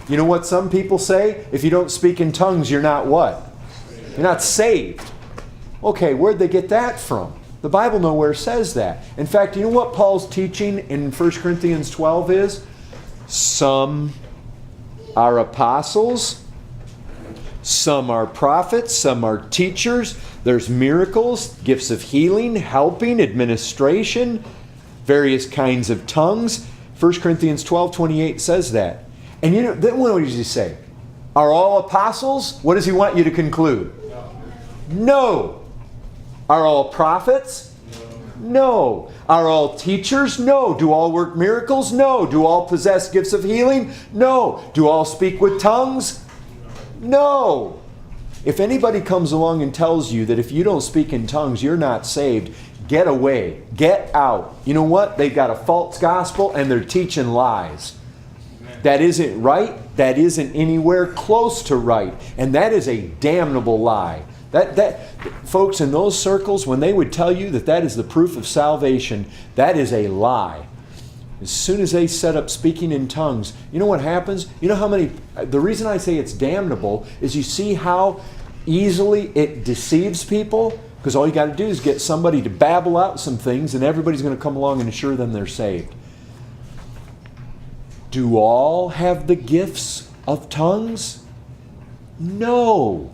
You know what some people say? If you don't speak in tongues, you're not what? You're not saved. Okay, where'd they get that from? The Bible nowhere says that. In fact, you know what Paul's teaching in 1 Corinthians 12 is? Some are apostles, some are prophets, some are teachers. There's miracles, gifts of healing, helping, administration, various kinds of tongues. 1 Corinthians 12:28 says that. And you know, then what does he say? Are all apostles? What does he want you to conclude? No. Are all prophets? No. Are all teachers? No. Do all work miracles? No. Do all possess gifts of healing? No. Do all speak with tongues? No. If anybody comes along and tells you that if you don't speak in tongues, you're not saved, get away. Get out. You know what? They've got a false gospel and they're teaching lies. That isn't right. That isn't anywhere close to right. And that is a damnable lie. Folks, in those circles, when they would tell you that that is the proof of salvation, that is a lie. As soon as they set up speaking in tongues, you know what happens? You know how many... The reason I say it's damnable is you see how easily it deceives people? Because all you got to do is get somebody to babble out some things and everybody's going to come along and assure them they're saved. Do all have the gifts of tongues? No.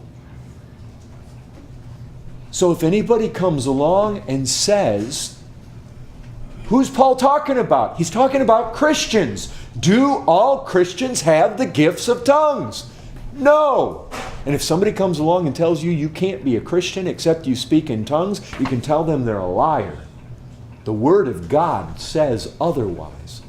So if anybody comes along and says, who's Paul talking about? He's talking about Christians. Do all Christians have the gifts of tongues? No. And if somebody comes along and tells you you can't be a Christian except you speak in tongues, you can tell them they're a liar. The Word of God says otherwise.